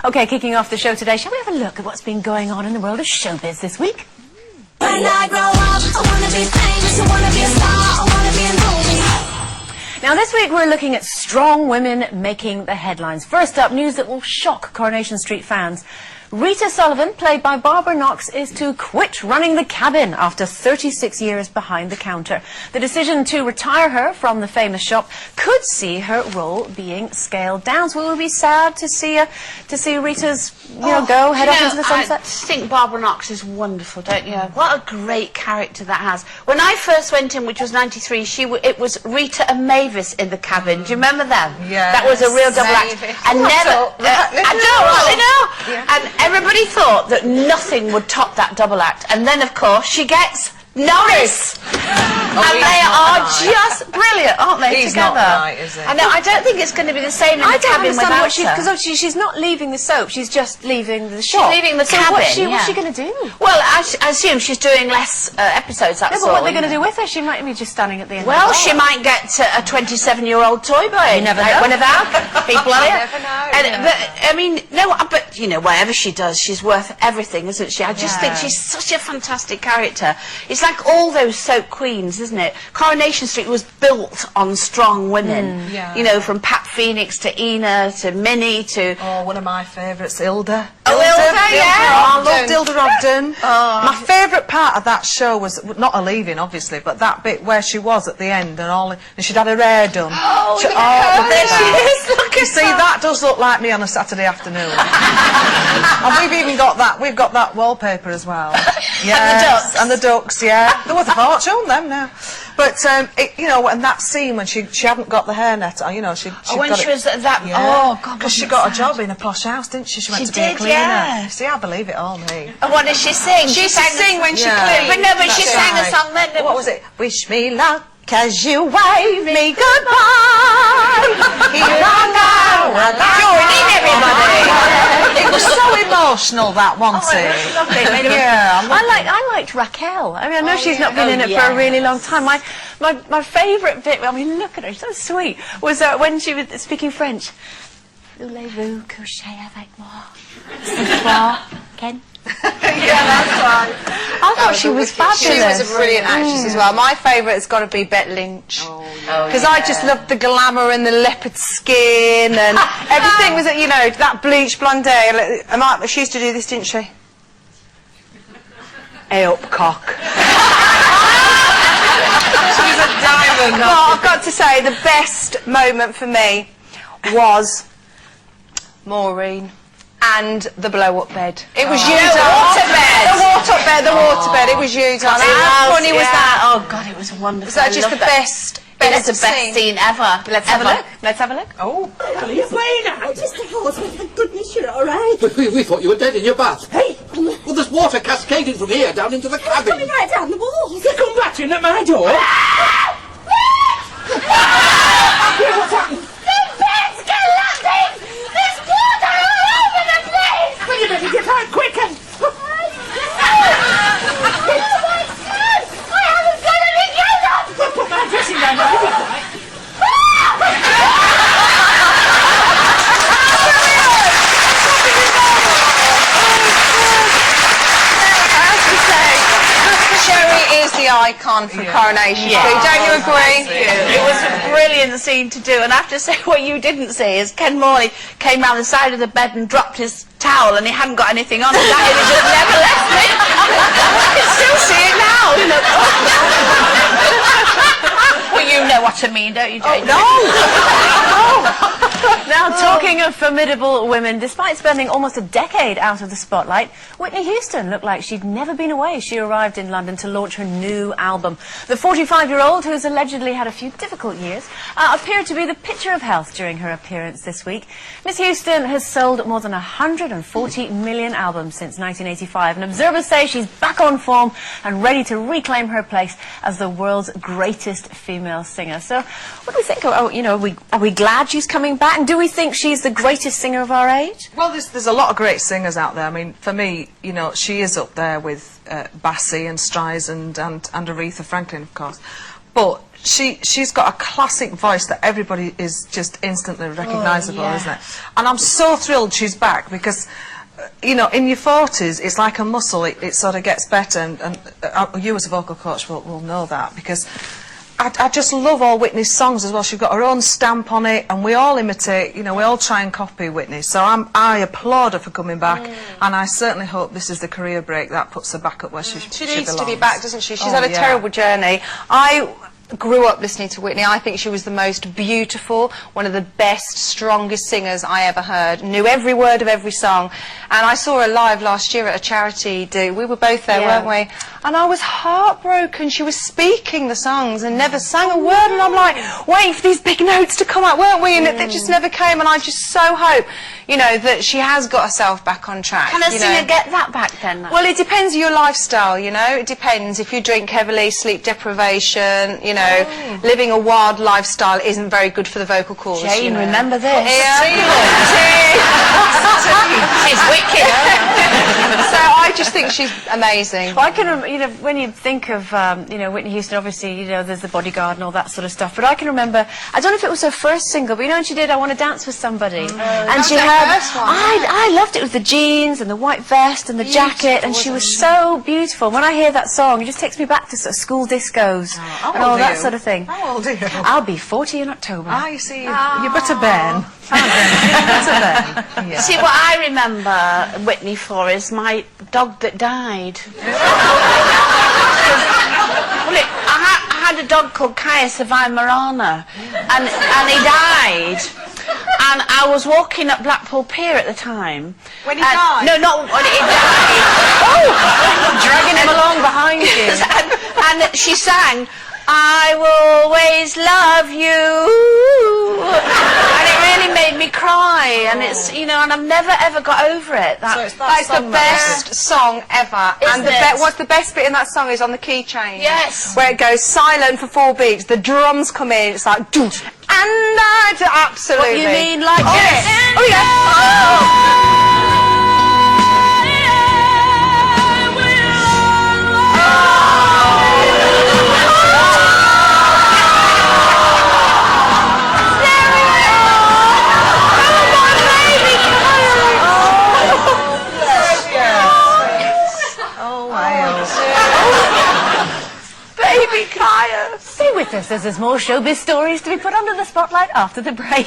Okay, kicking off the show today, shall we have a look at what's been going on in the world of showbiz this week? When I grow up, I wanna be famous, I wanna be a star, I wanna be a movie. Now this week we're looking at strong women making the headlines. First up, news that will shock Coronation Street fans. Rita Sullivan, played by Barbara Knox, is to quit running the cabin after 36 years behind the counter. The decision to retire her from the famous shop could see her role being scaled down. So will we be sad to see Rita's go head off into the sunset? I think Barbara Knox is wonderful, don't you? What a great character that has. When I first went in, which was '93, it was Rita and Mavis in the cabin. Do you remember them? Yeah. That was a real double act. And never. I know. Yeah. And everybody thought that nothing would top that double act, and then of course she gets Norris, and they are just brilliant, aren't they? He's together? Not right, is he? I know. I don't think it's going to be the same in the cabin without her. Because obviously she's not leaving the soap; she's just leaving the shop. She's leaving the cabin. What's she going to do? Well, I assume she's doing less episodes. That's but what are they going to do with her? She might be just standing at the end. Well, she might get a 27-year-old toy boy. You never know. One of our people. You never know. But I mean, no. But you know, whatever she does, she's worth everything, isn't she? I just think she's such a fantastic character. It's like all those soap queens, isn't it? Coronation Street was built on strong women. Yeah. You know, from Pat Phoenix to Ina to Minnie to... Oh, one of my favourites, Hilda. Oh, Hilda, yeah. I loved Hilda Ogden. My favourite part of that show was, not her leaving, obviously, but that bit where she was at the end and she'd had her hair done. Oh, there she is. Look at see, that does look like me on a Saturday afternoon. And we've even got that, wallpaper as well. Yes, and the ducks, yeah. They're worth a fortune, them now. But, you know, and that scene when she hadn't got the hairnet on, you know, she when she was that... Yeah. Oh, God, because she got a job in a posh house, didn't she? She went to be a cleaner. Yeah. See, I believe it all, me. And what did she sing? She used to sing when she cleaned. But no, but she sang a song then. What was it? Wish me luck as you wave me goodbye. Join in, everybody. It was so emotional, that one scene. Yeah. I liked Raquel. I mean, I know she's not been in it for a really long time. My favourite bit, I mean, look at her, she's so sweet, was when she was speaking French. Voulez-vous coucher avec moi? Ce soir, Ken? Yeah, that's right. I thought she was fabulous. She was a brilliant actress as well. My favourite has got to be Bette Lynch. Because I just loved the glamour and the leopard skin and everything was, you know, that bleached blonde hair. She used to do this, didn't she? Hey up, cock. She was a diamond. Well, I've got to say, the best moment for me was Maureen and the blow-up bed. It was you, The waterbed. The waterbed. It was you, darling. How funny was that? Oh, God, it was wonderful. Was that just the best? It was the best scene ever. Let's have a look. Let's have a look. Oh. You're fine now. Just a horse. Thank goodness you're all right. But we thought you were dead in your bath. Hey, Well, there's water cascading from here down into the cabin. coming right down the walls. You come battering at my door? What's happened? The bed's collapsing. There's water all over the place. Well, you better get out quick and... Oh my God! I haven't got any clothes on. Well, put my dressing down now. You'll be quiet. Sherrie is the icon for Coronation Street. Don't you agree? It was a brilliant scene to do, and I have to say what you didn't see is Ken Morley came round the side of the bed and dropped his towel and he hadn't got anything on and that image has never left me. I can still see it now. Well, you know what I mean, don't you, Jane? Now, talking of formidable women, despite spending almost a decade out of the spotlight, Whitney Houston looked like she'd never been away. She arrived in London to launch her new album. The 45-year-old, who's allegedly had a few difficult years, appeared to be the picture of health during her appearance this week. Miss Houston has sold more than 140 million albums since 1985, and observers say she's back on form and ready to reclaim her place as the world's greatest female singer. So, what do we think? Oh, you know, are we glad she's coming back? And do we think she's the greatest singer of our age? Well, there's a lot of great singers out there. I mean, for me, you know, she is up there with Bassey and Streisand and Aretha Franklin, of course. But she's got a classic voice that everybody is just instantly recognisable, isn't it? And I'm so thrilled she's back because, you know, in your 40s, it's like a muscle. It sort of gets better, and you as a vocal coach will know that, because I just love all Whitney's songs as well. She's got her own stamp on it, and we all imitate, you know, we all try and copy Whitney. So I applaud her for coming back, and I certainly hope this is the career break that puts her back up where she needs to be belongs. back, doesn't she? She's had a terrible journey. I grew up listening to Whitney. I think she was the most beautiful, one of the best, strongest singers I ever heard. Knew every word of every song. And I saw her live last year at a charity do. We were both there, weren't we? And I was heartbroken. She was speaking the songs and never sang a word. And I'm like, waiting for these big notes to come out, weren't we? And they just never came. And I just so hope, you know, that she has got herself back on track. Can a singer get that back then? Well, it depends on your lifestyle, you know. It depends. If you drink heavily, sleep deprivation, you know, living a wild lifestyle isn't very good for the vocal cords. Jane, you know. remember this. She's wicked. So I just think she's amazing. Well, I can, you know, when you think of, you know, Whitney Houston, obviously, you know, there's the Bodyguard and all that sort of stuff. But I can remember, I don't know if it was her first single, but you know when she did I Want to Dance with Somebody? And she had, I loved it with the jeans and the white vest and the jacket, and she was so beautiful. When I hear that song, it just takes me back to sort of school discos and all that sort of thing. How old are you? I'll be 40 in October. Ah, you see, you're but a bairn. Yeah. See, what I remember Whitney for is my dog that died. Well, I had a dog called Kaya Savai Marana, and he died. And I was walking up Blackpool Pier at the time. When he died? No, not when he died. Dragging him along behind you. And she sang, I will always love you. And it really made me cry. And it's, you know, and I've never ever got over it. That's the best song ever. Isn't And it? what's the best bit in that song is on the key change. Yes. Where it goes silent for 4 beats, the drums come in, it's like, doo, and absolutely. What you mean, like this? Oh, yeah. Stay with us as there's more showbiz stories to be put under the spotlight after the break.